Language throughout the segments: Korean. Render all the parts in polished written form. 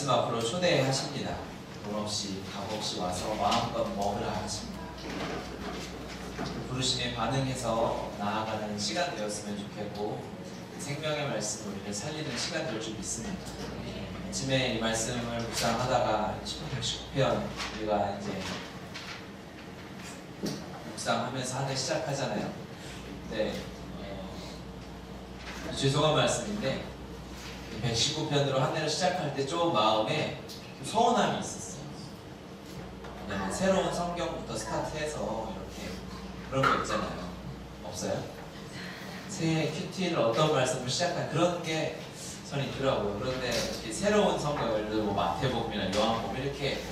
말씀 앞으로 초대하십니다. 돈 없이 값 없이 와서 마음껏 먹으라 하십니다. 부르심에 반응해서 나아가는 시간 되었으면 좋겠고 생명의 말씀 우리를 살리는 시간 될 줄 믿습니다. 아침에 이 말씀을 묵상하다가 119편 우리가 이제 묵상하면서 하기 시작하잖아요. 네, 죄송한 말씀인데 119편으로 한 해를 시작할 때 좀 마음에 서운함이 있었어요. 왜냐면 새로운 성경부터 스타트해서 이렇게 그런 거 있잖아요. 없어요? 새해 큐티를 어떤 말씀을 시작한 그런 게 전 있더라고요. 그런데 이렇게 새로운 성경, 예를 들어 뭐 마태복음이나 요한복음 이렇게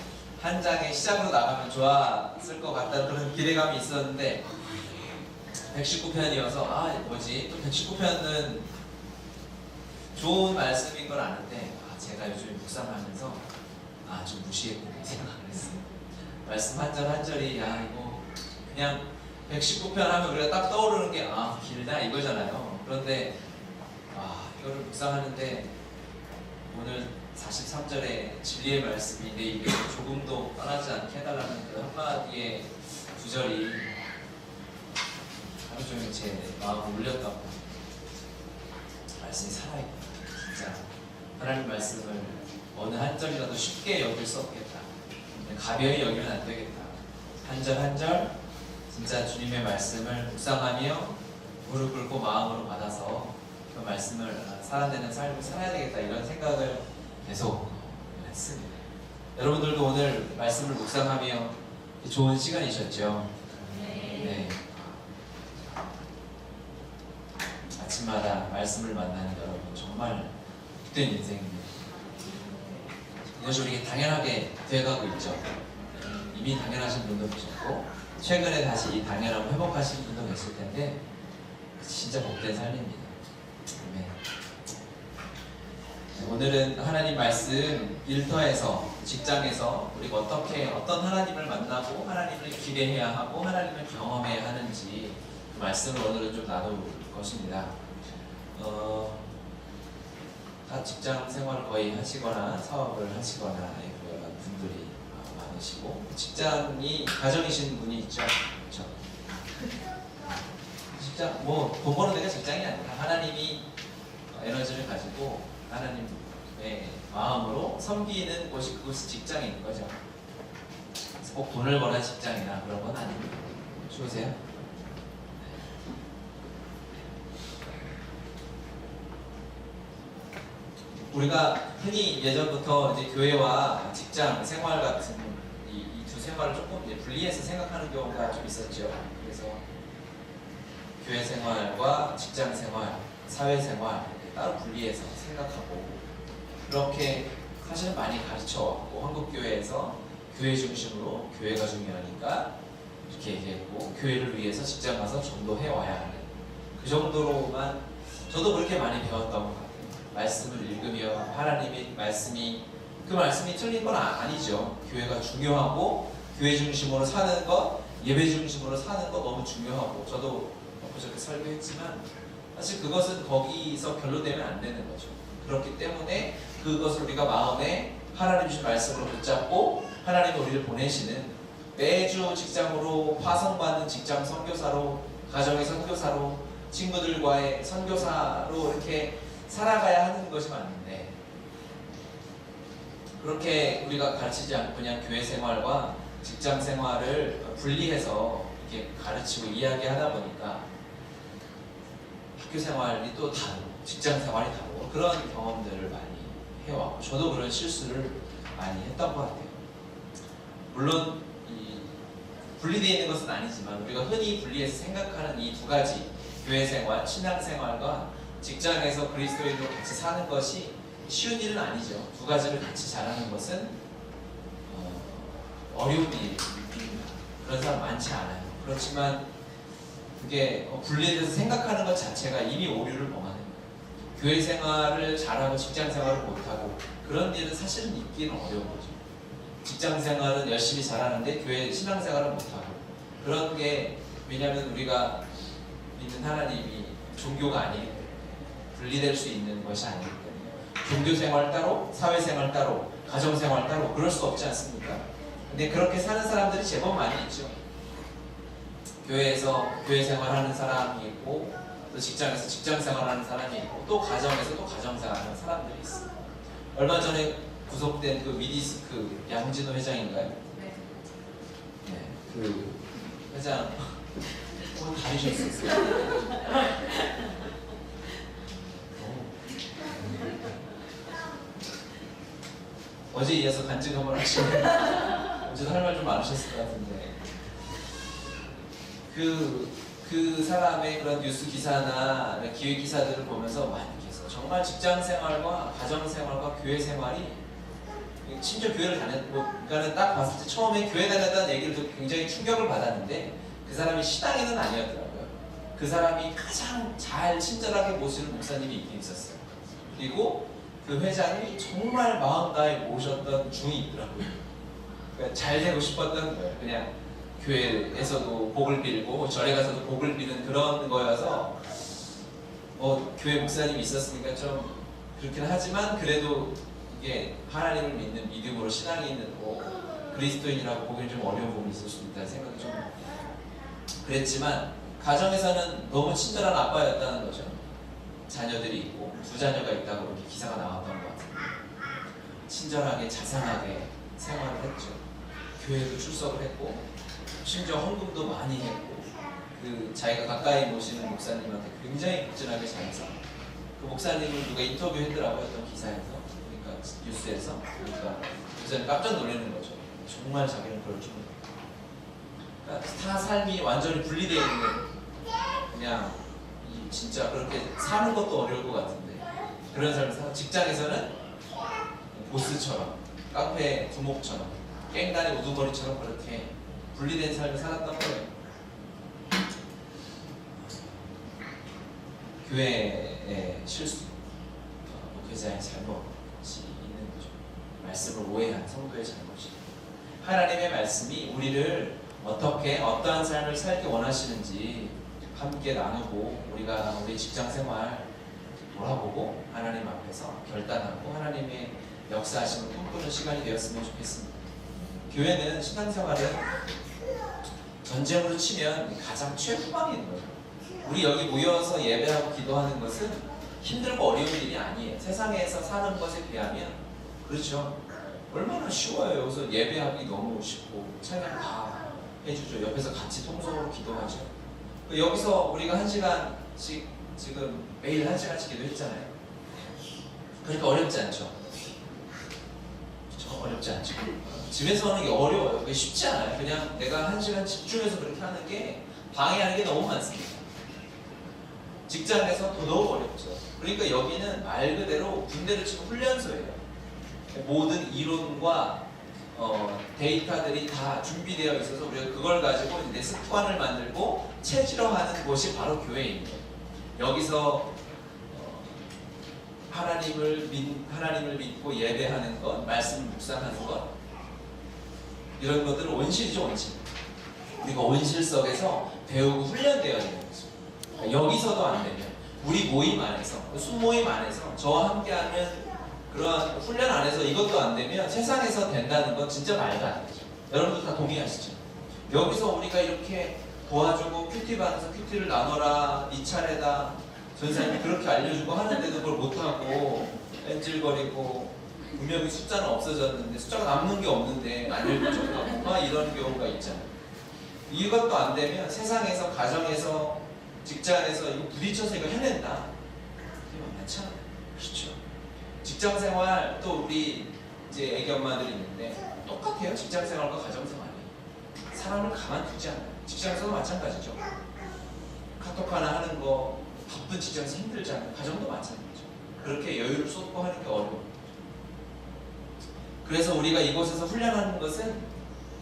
한 장의 시작으로 나가면 좋았을 것 같다는 그런 기대감이 있었는데 119편이어서 뭐지? 또 119편은 좋은 말씀인 걸 아는데 제가 요즘 묵상하면서 좀 무시했구나 생각을 했어요. 말씀 한 절 한 절이 이거 그냥 119편 하면 우리가 딱 떠오르는 게 길다 이거잖아요. 그런데 이거를 묵상하는데 오늘 43절에 진리의 말씀이 내 입에 조금도 떠나지 않게 해달라는 그 한마디의 구절이 하루 종일 제 마음을 울렸다고. 말씀이 살아있다. 진짜 하나님 말씀을 어느 한 절이라도 쉽게 여길 수 없겠다. 가벼이 여기면 안 되겠다. 한 절 한 절 진짜 주님의 말씀을 묵상하며 무릎 꿇고 마음으로 받아서 그 말씀을 살아내는 삶을 살아야 되겠다 이런 생각을 계속 했습니다. 여러분들도 오늘 말씀을 묵상하며 좋은 시간이셨죠? 네. 아침마다 말씀을 만나는 여러분 정말 기쁜 인생입니다. 이것이 우리에게 당연하게 되어가고 있죠. 이미 당연하신 분도 계셨고 최근에 다시 이 당연함을 회복하신 분도 계실 텐데 진짜 복된 삶입니다. 네. 오늘은 하나님 말씀 일터에서 직장에서 우리가 어떤 하나님을 만나고 하나님을 기대해야 하고 하나님을 경험해야 하는지 그 말씀을 오늘은 좀 나눌 것입니다. 다 직장 생활을 거의 하시거나 사업을 하시거나 이런 분들이 많으시고 직장이 가정이신 분이 있죠. 그렇죠? 직장 돈 버는 데가 직장이 아니라 하나님이 에너지를 가지고 하나님의 마음으로 섬기는 곳이 그곳이 직장인 거죠. 그래서 꼭 돈을 버는 직장이나 그런 건 아닙니다. 좋으세요? 우리가 흔히 예전부터 이제 교회와 직장 생활 같은 이 두 생활을 조금 이제 분리해서 생각하는 경우가 좀 있었죠. 그래서 교회 생활과 직장 생활, 사회 생활 따로 분리해서 생각하고 그렇게 사실은 많이 가르쳐 왔고 한국 교회에서 교회 중심으로 교회가 중요하니까 이렇게 얘기했고 교회를 위해서 직장 가서 전도해 와야 하는 그 정도로만 저도 그렇게 많이 배웠다고 같아요. 말씀을 읽으며 하나님의 말씀이 그 말씀이 틀린 건 아니죠. 교회가 중요하고 교회 중심으로 사는 것, 예배 중심으로 사는 것 너무 중요하고 저도 그저께 설교했지만 사실 그것은 거기서 결론되면 안 되는 거죠. 그렇기 때문에 그것을 우리가 마음에 하나님 주신 말씀으로 붙잡고 하나님이 우리를 보내시는 매주 직장으로 파송받는 직장 선교사로 가정의 선교사로 친구들과의 선교사로 이렇게 살아가야 하는 것이 맞는데 그렇게 우리가 가르치지 않고 그냥 교회 생활과 직장 생활을 분리해서 이렇게 가르치고 이야기하다 보니까 학교 생활이 또 다르고 직장 생활이 다르고 그런 경험들을 많이 해왔고 저도 그런 실수를 많이 했던 것 같아요. 물론 분리되어 있는 것은 아니지만 우리가 흔히 분리해서 생각하는 이 두 가지 교회 생활, 신앙 생활과 직장에서 그리스도인으로 같이 사는 것이 쉬운 일은 아니죠. 두 가지를 같이 잘하는 것은 어려운 일입니다. 그런 사람 많지 않아요. 그렇지만 그게 분리돼서 생각하는 것 자체가 이미 오류를 범하는 거예요. 교회 생활을 잘하고 직장 생활을 못하고 그런 일은 사실은 있기는 어려운 거죠. 직장 생활은 열심히 잘하는데 교회 신앙 생활은 못하고 그런 게 왜냐하면 우리가 믿는 하나님이 종교가 아니기 때문에 분리될 수 있는 것이 아니기 때문에 종교생활 따로, 사회생활 따로, 가정생활 따로 그럴 수 없지 않습니까? 근데 그렇게 사는 사람들이 제법 많이 있죠. 교회에서 교회생활하는 사람이 있고, 또 직장에서 직장생활하는 사람이 있고, 또 가정에서 또 가정생활하는 사람들이 있어요. 얼마 전에 구속된 그 미디스크 양진호 회장인가요? 네. 네, 그 회장 오늘 다니셨었어요. 어제 이어서 간증 한번 하시면 어제도 할 말 좀 많으셨을 것 같은데 그 사람의 그런 뉴스 기사나 기획 기사들을 보면서 많이 느꼈어요. 정말 직장 생활과 가정 생활과 교회 생활이 심지어 교회를 그러니까는 딱 봤을 때 처음에 교회 다녔다는 얘기를 듣고 굉장히 충격을 받았는데 그 사람이 신앙인은 아니었더라고요. 그 사람이 가장 잘 친절하게 모시는 목사님이 있긴 있었어요. 그리고 그 회장이 정말 마음 다해 모셨던 중이 있더라고요. 그러니까 잘 되고 싶었던 거예요. 그냥 교회에서도 복을 빌고 절에 가서도 복을 비는 그런 거여서 교회 목사님이 있었으니까 좀 그렇긴 하지만 그래도 이게 하나님을 믿는 믿음으로 신앙이 있는 그리스도인이라고 보기엔 좀 어려운 부분이 있을 수도 있다는 생각이 좀 그랬지만 가정에서는 너무 친절한 아빠였다는 거죠. 자녀들이 있고 2자녀가 있다고 이렇게 기사가 나왔던 것 같아요. 친절하게 자상하게 생활을 했죠. 교회도 출석을 했고 심지어 헌금도 많이 했고 그 자기가 가까이 모시는 목사님한테 굉장히 극진하게 잘해서 그 목사님을 누가 인터뷰했더라고요. 어떤 기사에서 그러니까 뉴스에서 그러니까 목사님 깜짝 놀라는 거죠. 정말 자기는 그럴 줄 몰랐다. 그러니까 다 삶이 완전히 분리되어 있는 그냥 진짜 그렇게 사는 것도 어려울 것 같은데 그런 삶을 살아. 직장에서는 보스처럼 카페 두목처럼 깽단의 우두머리처럼 그렇게 분리된 삶을 살았던 거예요. 교회의 실수, 목회자의 잘못이 있는 거죠. 말씀을 오해한 성도의 잘못이. 하나님의 말씀이 우리를 어떻게 어떠한 삶을 살기 원하시는지 함께 나누고 우리가 우리 직장생활 돌아보고 하나님 앞에서 결단하고 하나님의 역사하심을 꿈꾸는 시간이 되었으면 좋겠습니다. 교회는 신앙생활은 전쟁으로 치면 가장 최후방에 있는 거죠. 우리 여기 모여서 예배하고 기도하는 것은 힘들고 어려운 일이 아니에요. 세상에서 사는 것에 비하면 그렇죠. 얼마나 쉬워요. 여기서 예배하기 너무 쉽고 찬양 다 해주죠. 옆에서 같이 통성으로 기도하죠. 여기서 우리가 1시간씩 지금 매일 1시간씩 기도했잖아요. 그러니까 어렵지 않죠. 어렵지 않죠. 집에서 하는 게 어려워요. 그게 쉽지 않아요. 그냥 내가 1시간 집중해서 그렇게 하는 게 방해하는 게 너무 많습니다. 직장에서 더더욱 어렵죠. 그러니까 여기는 말 그대로 군대를 치고 훈련소예요. 모든 이론과 데이터들이 다 준비되어 있어서 우리가 그걸 가지고 이제 습관을 만들고 체질화하는 곳이 바로 교회입니다. 여기서 하나님을 믿고 예배하는 것, 말씀을 묵상하는 것 이런 것들은 온실이죠, 온실. 우리가 온실석에서 배우고 훈련되어야 되는 거죠. 여기서도 안 되면 우리 모임 안에서, 순모임 안에서 저와 함께하는 그러한 훈련 안에서 이것도 안 되면 세상에서 된다는 건 진짜 말도 안 되죠. 여러분들 다 동의하시죠? 여기서 우리가 이렇게 도와주고 큐티 받아서 큐티를 나눠라, 네 차례다, 전사님이 그렇게 알려주고 하는데도 그걸 못하고 뺀질거리고 분명히 숫자는 없어졌는데 숫자가 남는 게 없는데 알려주고 막 이런 경우가 있잖아요. 이것도 안 되면 세상에서, 가정에서, 직장에서 이거 부딪혀서 이거 해낸다. 이게 만만치 않아요. 그렇죠? 직장생활 또 우리 이제 애기 엄마들이 있는데 똑같아요. 직장생활과 가정생활이 사람을 가만두지 않아요. 직장에서도 마찬가지죠. 카톡 하나 하는 거 바쁜 직장에서 힘들지 않아요. 가정도 마찬가지죠. 그렇게 여유를 쏟고 하는 게 어려워요. 그래서 우리가 이곳에서 훈련하는 것은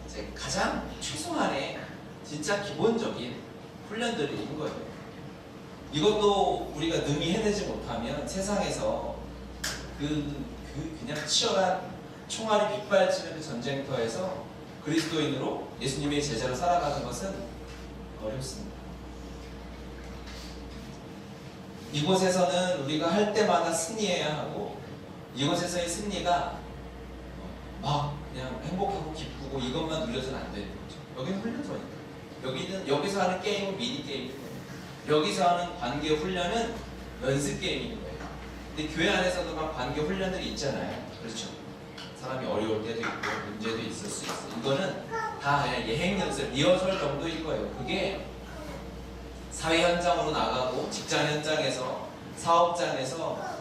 이제 가장 최소한의 진짜 기본적인 훈련들이 있는 거예요. 이것도 우리가 능히 해내지 못하면 세상에서 그냥 치열한 총알이 빗발치는 그 전쟁터에서 그리스도인으로 예수님의 제자로 살아가는 것은 어렵습니다. 이곳에서는 우리가 할 때마다 승리해야 하고 이곳에서의 승리가 막 그냥 행복하고 기쁘고 이것만 누려서는 안 되는 거죠. 여기는 훈련소니까. 여기서 하는 게임은 미니 게임인 거예요. 여기서 하는 관계 훈련은 연습 게임인 거예요. 근데 교회 안에서도 막 관계 훈련들이 있잖아요. 그렇죠. 사람이 어려울 때도 있고 문제도 있을 수 있어요. 이거는 다 그냥 예행 연습, 리허설 정도일 거예요. 그게 사회 현장으로 나가고 직장 현장에서 사업장에서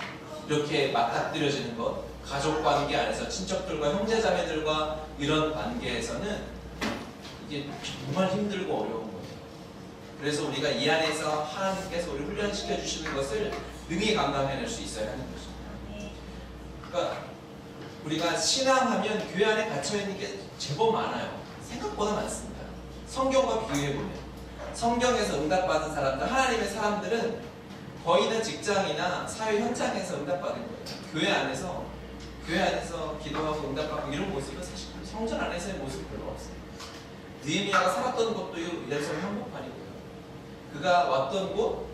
이렇게 맞닥뜨려지는 것, 가족 관계 안에서 친척들과 형제자매들과 이런 관계에서는 이게 정말 힘들고 어려운 거예요. 그래서 우리가 이 안에서 하나님께서 우리 훈련시켜 주시는 것을 능히 감당해낼 수 있어야 하는 거죠. 그러니까 우리가 신앙하면 교회 안에 갇혀있는 게 제법 많아요. 생각보다 많습니다. 성경과 비교해보면 성경에서 응답받은 사람들, 하나님의 사람들은 거의 다 직장이나 사회 현장에서 응답받은 거예요. 교회 안에서 기도하고 응답받고 이런 모습은 사실 성전 안에서의 모습 별로 없어요. 느헤미야가 살았던 곳도 예루살렘 한복판이고요. 그가 왔던 곳,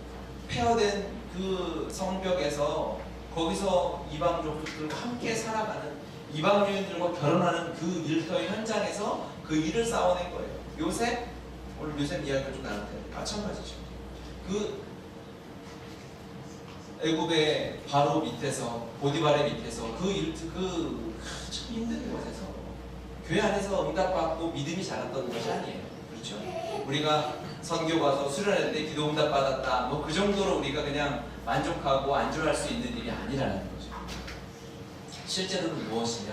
폐허된 그 성벽에서 거기서 이방족들과 함께 살아가는 이방 여인들과 결혼하는 그 일터의 현장에서 그 일을 쌓아낸 거예요. 요셉, 오늘 요셉 이야기를 좀 나눌 텐데 마찬가지죠. 그 애굽의 바로 밑에서 보디발의 밑에서 참 힘든 곳에서 교회 안에서 응답받고 믿음이 자랐던 것이 아니에요. 그렇죠? 우리가 선교 가서 수련했는데 기도 응답 받았다. 뭐 그 정도로 우리가 그냥 만족하고 안주할 수 있는 일이 아니라는 거죠. 실제로는 무엇이냐?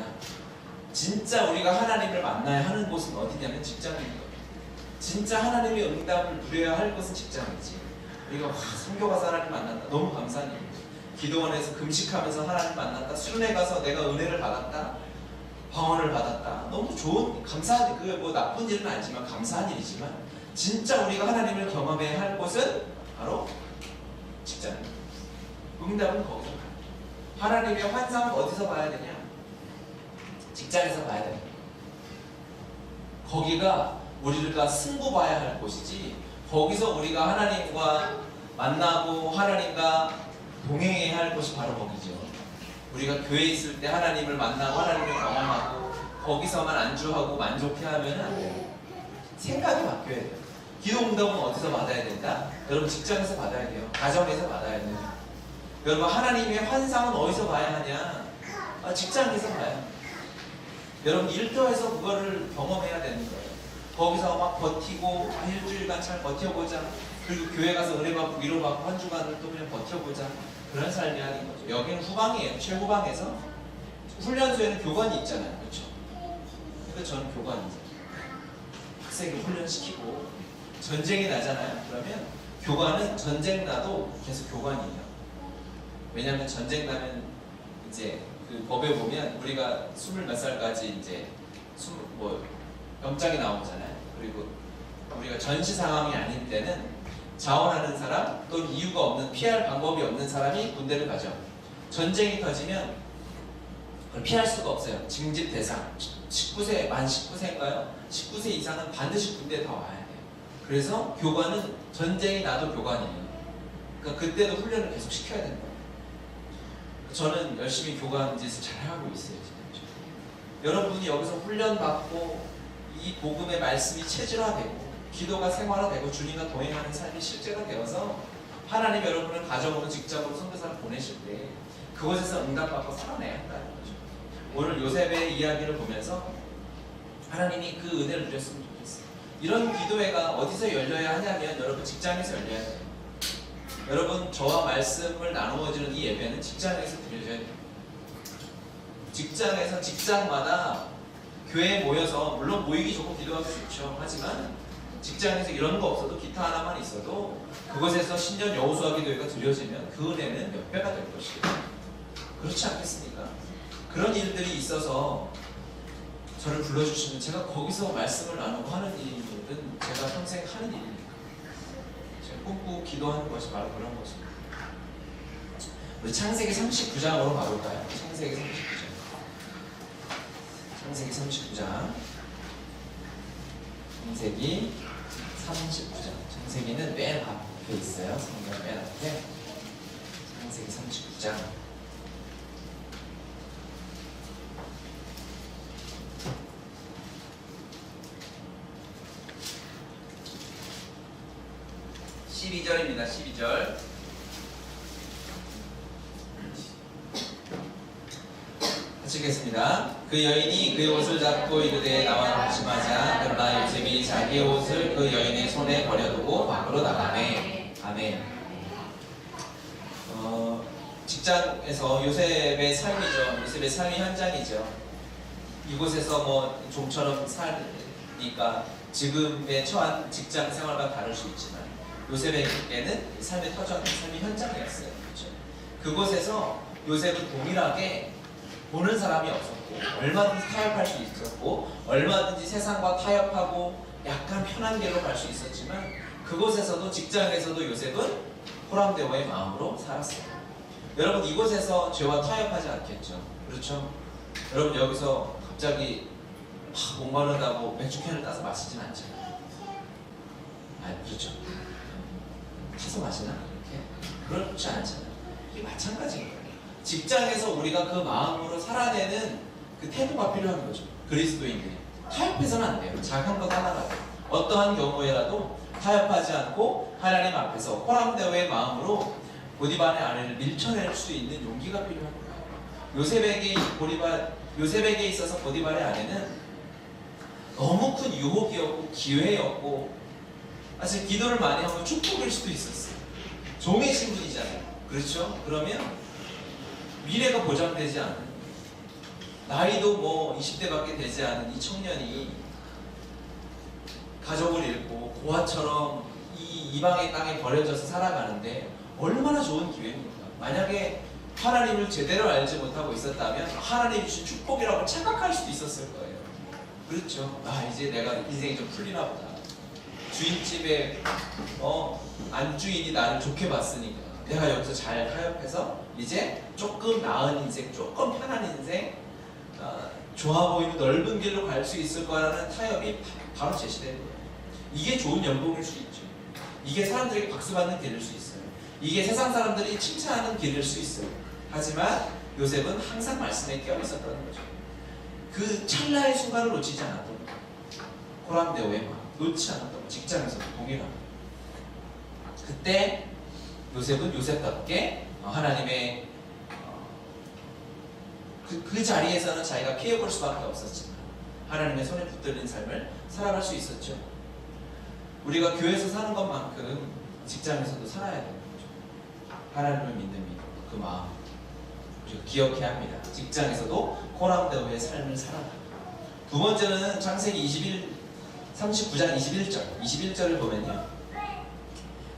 진짜 우리가 하나님을 만나야 하는 곳은 어디냐면 직장인 거예요. 진짜 하나님의 응답을 누려야 할 곳은 직장이지. 우리가 선교 가서 하나님 만났다. 너무 감사한 일이죠. 기도원에서 금식하면서 하나님 만났다. 수련회 가서 내가 은혜를 받았다. 방언을 받았다. 너무 좋은 감사한 그게 뭐 나쁜 일은 아니지만 감사한 일이지만 진짜 우리가 하나님을 경험해야 할 곳은 바로 직장입니다. 응답은 거기서 가요. 하나님의 환상은 어디서 봐야 되냐? 직장에서 봐야 됩니다. 거기가 우리가 승부 봐야 할 곳이지 거기서 우리가 하나님과 만나고 하나님과 동행해야 할 곳이 바로 거기죠. 우리가 교회에 있을 때 하나님을 만나고 하나님을 경험하고 거기서만 안주하고 만족해야 하면 안 돼요. 생각이 바뀌어야 돼요. 기도 응답은 어디서 받아야 된다? 여러분 직장에서 받아야 돼요. 가정에서 받아야 돼요. 여러분 하나님의 환상은 어디서 봐야 하냐? 직장에서 봐요. 여러분 일터에서 그거를 경험해야 되는 거예요. 거기서 막 버티고 일주일간 잘 버텨보자. 그리고 교회 가서 은혜 받고 위로받고 한 주간을 또 그냥 버텨보자. 그런 삶이 아닌 거죠. 여기는 후방이에요. 최후방에서 훈련소에는 교관이 있잖아요. 그렇죠? 그러니까 저는 교관이죠. 학생을 훈련시키고 전쟁이 나잖아요. 그러면 교관은 전쟁 나도 계속 교관이에요. 왜냐하면 전쟁 나면 이제 그 법에 보면 우리가 20몇 살까지 이제 병장이 나오잖아요. 그리고 우리가 전시 상황이 아닌 때는 자원하는 사람 또는 이유가 없는 피할 방법이 없는 사람이 군대를 가죠. 전쟁이 터지면 그걸 피할 수가 없어요. 징집 대상 19세 만 19세인가요? 19세 이상은 반드시 군대에 다 와야 돼요. 그래서 교관은 전쟁이 나도 교관이에요. 그러니까 그때도 훈련을 계속 시켜야 되는 거예요. 저는 열심히 교관 짓을 잘 하고 있어요. 지금. 여러분이 여기서 훈련받고 이 복음의 말씀이 체질화되고 기도가 생활화되고 주님과 동행하는 삶이 실제가 되어서 하나님 여러분을 가정으로 직장으로 선교사를 보내실 때 그곳에서 응답받고 살아내야 한다는 거죠. 오늘 요셉의 이야기를 보면서 하나님이 그 은혜를 누렸으면 좋겠어요. 이런 기도회가 어디서 열려야 하냐면 여러분 직장에서 열려야 돼요. 여러분 저와 말씀을 나누어지는 이 예배는 직장에서 드려져야 돼요. 직장에서 직장마다 교회에 모여서 물론 모이기 좋고 기도하기 좋죠. 하지만 직장에서 이런 거 없어도 기타 하나만 있어도 그것에서 신년 여호수아 기도회가 드려지면 그 은혜는 몇 배가 될 것이에요. 그렇지 않겠습니까? 그런 일들이 있어서 저를 불러주시면 제가 거기서 말씀을 나누고 하는 일은 제가 평생 하는 일입니다. 제가 꿈꾸고 기도하는 것이 바로 그런 것입니다. 우리 창세기 39장으로 가볼까요? 창세기 39장. 창세기 39장. 창세기 39장. 창세기는 맨 앞에 있어요. 성경 맨 앞에. 창세기 39장. 12절입니다. 12절. 마치겠습니다. 그 여인이 그의 옷을 잡고 이르되 나와 동침하자. 그러나 요셉이 자기의 옷을 그 여인의 손에 버려두고 밖으로 나가매. 아멘. 직장에서 요셉의 삶이죠. 요셉의 삶이 현장이죠. 이곳에서 뭐 좀처럼 살니까 지금의 처한 직장 생활과 다를 수 있지만 요셉에게는 삶의 터전, 삶의 현장이었어요. 그렇죠? 그곳에서 요셉은 동일하게 보는 사람이 없었고 얼마든지 타협할 수 있었고 얼마든지 세상과 타협하고 약간 편한 길로 갈 수 있었지만 그곳에서도 직장에서도 요셉은 호람대오의 마음으로 살았어요. 여러분 이곳에서 죄와 타협하지 않겠죠? 그렇죠? 여러분 여기서 갑자기 목마르다고 맥주캔을 따서 마시진 않잖아요. 그렇죠? 타서 마시나? 이렇게? 그렇지 않잖아요. 이게 마찬가지인 거예요. 직장에서 우리가 그 마음으로 살아내는 그 태도가 필요한 거죠. 그리스도인들이 타협해서는 안 돼요. 작은 것 하나라도 어떠한 경우에라도 타협하지 않고 하나님 앞에서 호람대오의 마음으로 보디발의 아내를 밀쳐낼 수 있는 용기가 필요한 거예요. 요셉에게 있어서 보디발의 아내는 너무 큰 유혹이었고 기회였고 사실 기도를 많이 하면 축복일 수도 있었어요. 종의 신분이잖아요. 그렇죠? 그러면 미래가 보장되지 않은 나이도 뭐 20대밖에 되지 않은 이 청년이 가족을 잃고 고아처럼 이 이방의 땅에 버려져서 살아가는데 얼마나 좋은 기회입니까? 만약에 하나님을 제대로 알지 못하고 있었다면 하나님이 주신 축복이라고 착각할 수도 있었을 거예요. 그렇죠? 이제 내가 인생이 좀 풀리나 보다. 주인집에 안주인이 나를 좋게 봤으니까 내가 여기서 잘 타협해서 이제 조금 나은 인생, 조금 편한 인생, 좋아 보이는 넓은 길로 갈 수 있을 거라는 타협이 바로 제시되는 거예요. 이게 좋은 연봉일 수 있죠. 이게 사람들에게 박수받는 길일 수 있어요. 이게 세상 사람들이 칭찬하는 길일 수 있어요. 하지만 요셉은 항상 말씀에 깨어 있었다는 거죠. 그 찰나의 순간을 놓치지 않았던 거예요. 호람대오의 마음 놓지 않았던 거예요. 직장에서도 동일합니다. 그때 요셉은 요셉답게 하나님의 그 자리에서는 자기가 피해볼 수밖에 없었지만 하나님의 손에 붙들린 삶을 살아갈 수 있었죠. 우리가 교회에서 사는 것만큼 직장에서도 살아야 되는 거죠. 하나님을 믿는 믿음, 그 마음 우리가 기억해야 합니다. 직장에서도 호람대오의 삶을 살아라. 두 번째는 창세기 39장 21절을 보면요,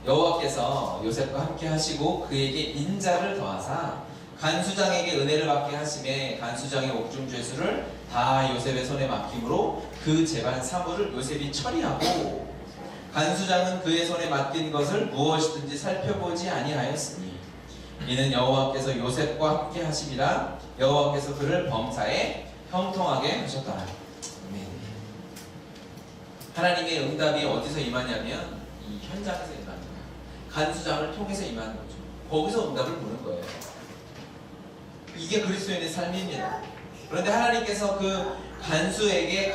여호와께서 요셉과 함께 하시고 그에게 인자를 더하사 간수장에게 은혜를 받게 하심에 간수장의 옥중 죄수를 다 요셉의 손에 맡김으로 그 재반 사물을 요셉이 처리하고 간수장은 그의 손에 맡긴 것을 무엇이든지 살펴보지 아니하였으니 이는 여호와께서 요셉과 함께 하심이라. 여호와께서 그를 범사에 형통하게 하셨다. 하나님의 응답이 어디서 임하냐면 이 현장에서 임합니다. 간수장을 통해서 임하는 거죠. 거기서 응답을 보는 거예요. 이게 그리스도인의 삶입니다. 그런데 하나님께서 그 간수장에게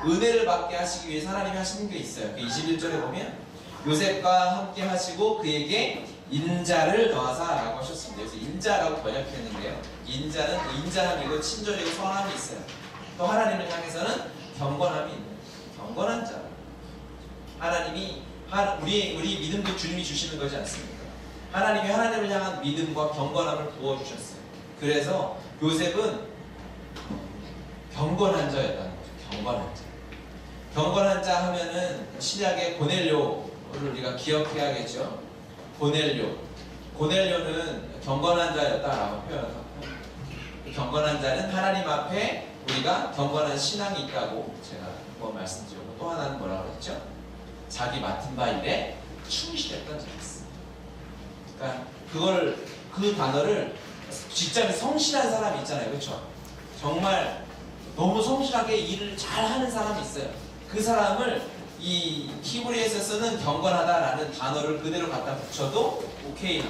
은혜를 받게 하시기 위해서 하나님이 하시는 게 있어요. 그 21절에 보면 요셉과 함께 하시고 그에게 인자를 더하사 라고 하셨습니다. 그래서 인자라고 번역했는데요, 인자는 인자함이고 친절이고 선함이 있어요. 또 하나님을 향해서는 경건함이 있는 거예요. 경건한 자. 하나님이 우리 믿음도 주님이 주시는 거지 않습니까? 하나님이 하나님을 향한 믿음과 경건함을 부어주셨어요. 그래서 요셉은 경건한 자였다는 거죠. 경건한 자. 경건한 자 하면은 신약의 고넬료를 우리가 기억해야겠죠. 고넬료는 경건한 자였다라고 표현하고, 경건한 자는 하나님 앞에 우리가 경건한 신앙이 있다고 제가 한번 말씀드렸고, 또 하나는 뭐라고 그랬죠? 자기 맡은 바 일에 충실했던 자였어요. 그러니까 그 단어를 직장에 성실한 사람이 있잖아요. 그렇죠? 정말 너무 성실하게 일을 잘 하는 사람이 있어요. 그 사람을 이 히브리에서 쓰는 경건하다라는 단어를 그대로 갖다 붙여도 오케이.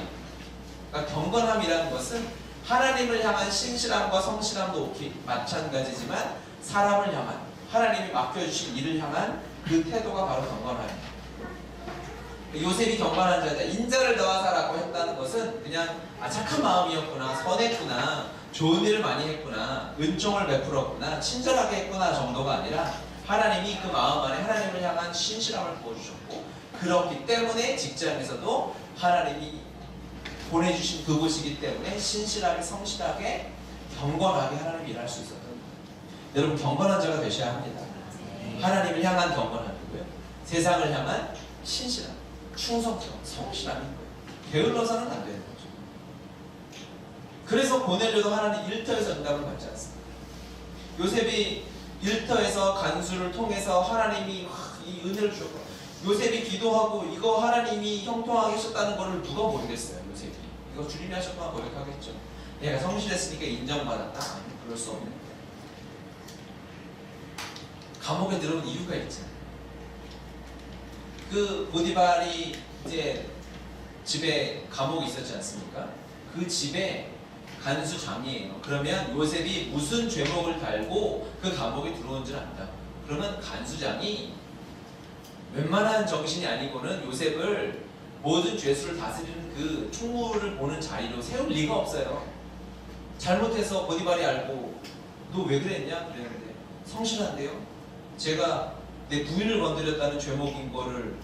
그러니까 경건함이라는 것은 하나님을 향한 신실함과 성실함도 오케이, 마찬가지지만 사람을 향한, 하나님이 맡겨주신 일을 향한 그 태도가 바로 경건함입니다. 요셉이 경건한 자다, 인자를 더하사라고 했다는 것은 그냥 착한 마음이었구나, 선했구나, 좋은 일을 많이 했구나, 은총을 베풀었구나, 친절하게 했구나 정도가 아니라 하나님이 그 마음 안에 하나님을 향한 신실함을 부어주셨고, 그렇기 때문에 직장에서도 하나님이 보내주신 그곳이기 때문에 신실하게, 성실하게, 경건하게 하나님이 일할 수 있었던 거예요. 여러분, 경건한 자가 되셔야 합니다. 하나님을 향한 경건함이고요, 세상을 향한 신실함, 충성성, 성실함인 거예요. 게을러서는 안 되는 거죠. 그래서 고넬료도 하나님 일터에서 응답을 받지 않습니다. 요셉이 일터에서 간수를 통해서 하나님이 이 은혜를 주셨고, 요셉이 기도하고 이거 하나님이 형통하게 하셨다는 것을 누가 모르겠어요. 요셉이 이거 주님이 하셨구나 고백하겠죠. 내가 성실했으니까 인정받았다? 아니, 그럴 수 없는 거예요. 감옥에 들어온 이유가 있잖아요. 그 보디발이 이제 집에 감옥이 있었지 않습니까? 그 집에 간수장이에요. 그러면 요셉이 무슨 죄목을 달고 그 감옥에 들어온 줄 안다. 그러면 간수장이 웬만한 정신이 아니고는 요셉을 모든 죄수를 다스리는 그 총무를 보는 자리로 세울 리가 없어요. 잘못해서 보디발이 알고 너 왜 그랬냐? 그랬는데 성실한데요? 제가 내 부인을 건드렸다는 죄목인 거를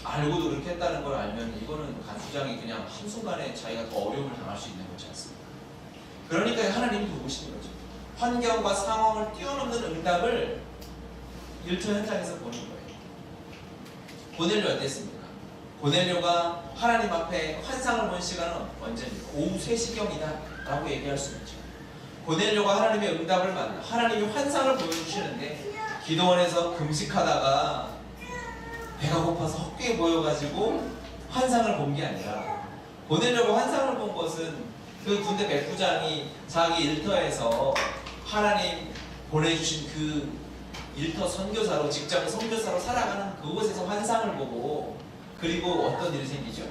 알고도 그렇게 했다는 걸 알면 이거는 간수장이 그냥 한순간에 자기가 더 어려움을 당할 수 있는 거지 않습니까? 그러니까 하나님이 도우시는 거죠. 환경과 상황을 뛰어넘는 응답을 일터 현장에서 보는 거예요. 고넬료 어땠습니까? 고넬료가 하나님 앞에 환상을 본 시간은 언제입니까? 오후 3시경이다 라고 얘기할 수 있죠. 고넬료가 하나님의 응답을 만나 하나님이 환상을 보여주시는데 기도원에서 금식하다가 배가 고파서 헛되게 보여가지고 환상을 본 게 아니라, 고넬료가 환상을 본 것은 그 군대 백부장이 자기 일터에서 하나님 보내주신 그 일터 선교사로, 직장 선교사로 살아가는 그곳에서 환상을 보고, 그리고 어떤 일이 생기죠?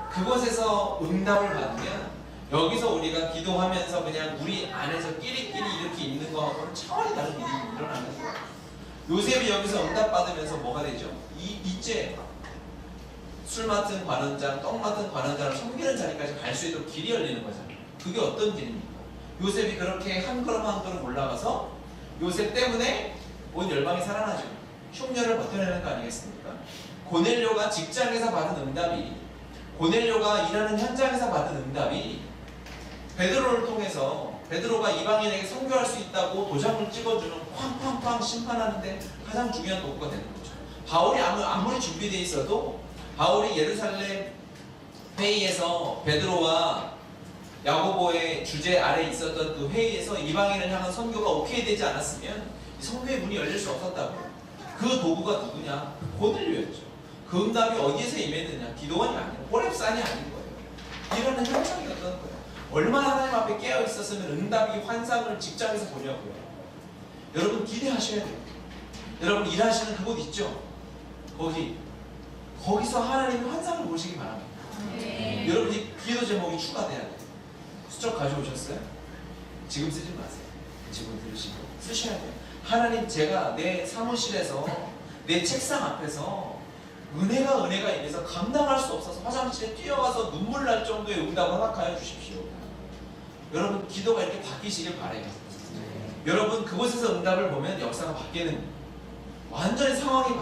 그곳에서 응답을 받으면 여기서 우리가 기도하면서 그냥 우리 안에서 끼리끼리 이렇게 있는 거하고는 차원이 다른 일이 일어나는 거예요. 요셉이 여기서 응답받으면서 뭐가 되죠? 이제 술 맡은 관원장, 떡 맡은 관원장을 섬기는 자리까지 갈 수 있도록 길이 열리는 거잖아요. 그게 어떤 길입니까? 요셉이 그렇게 한 걸음 한 걸음 올라가서 요셉 때문에 온 열방이 살아나죠. 흉년을 버텨내는 거 아니겠습니까? 고넬료가 직장에서 받은 응답이, 고넬료가 일하는 현장에서 받은 응답이 베드로를 통해서 베드로가 이방인에게 선교할 수 있다고 도장을 찍어주는 쾅쾅쾅 심판하는데 가장 중요한 도구가 되는 거죠. 바울이 아무리 준비되어 있어도, 바울이 예루살렘 회의에서 베드로와 야고보의 주제 아래 있었던 그 회의에서 이방인을 향한 선교가 오케이 되지 않았으면 선교의 문이 열릴 수 없었다고요. 그 도구가 누구냐? 고넬료였죠. 그 응답이 어디에서 임했느냐? 기도원이 아니고 호렙산이 아닌 거예요. 이러는 현상이었던 거예요. 얼마나 하나님 앞에 깨어 있었으면 응답이 환상을 직장에서 보냐고요. 여러분 기대하셔야 돼요. 여러분 일하시는 그곳 있죠? 거기서 하나님의 환상을 보시기 바랍니다. 네. 여러분 이 기도 제목이 추가돼야 돼요. 수첩 가져오셨어요? 지금 쓰지 마세요. 지금 들으시고 쓰셔야 돼요. 하나님, 제가 내 사무실에서 내 책상 앞에서 은혜가 임해서 감당할 수 없어서 화장실에 뛰어가서 눈물 날 정도의 응답을 허락하여 주십시오. 여러분 기도가 이렇게 바뀌시길 바라요. 여러분 그곳에서 응답을 보면 역사가 바뀌는 거예요. 완전히 상황이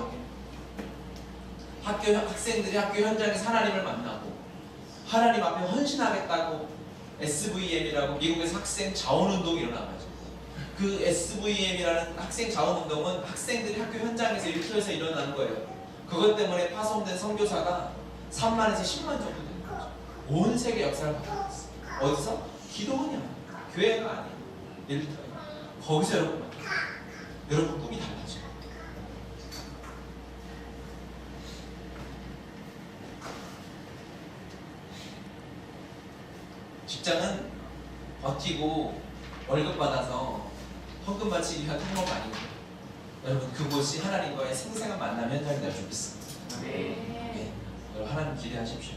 바뀌어요. 학생들이 학교 현장에서 하나님을 만나고 하나님 앞에 헌신하겠다고 SVM이라고 미국에서 학생 자원운동이 일어나가지고, 그 SVM이라는 학생 자원운동은 학생들이 학교 현장에서 일터에서 일어난 거예요. 그것 때문에 파송된 선교사가 3만에서 10만 정도 되는 거죠. 온 세계 역사를 바꿨어요. 어디서? 기도원이 아니에요. 교회가 아니에요. 일터에. 거기서 여러분 꿈이 달라져요. 직장은 버티고 월급 받아서 헌금 바치기 위한 통로가 아닙니다. 여러분 그곳이 하나님과의 생생한 만남 현장이 될 줄 믿습니다. 네. 여러분 하나님 기대하십시오.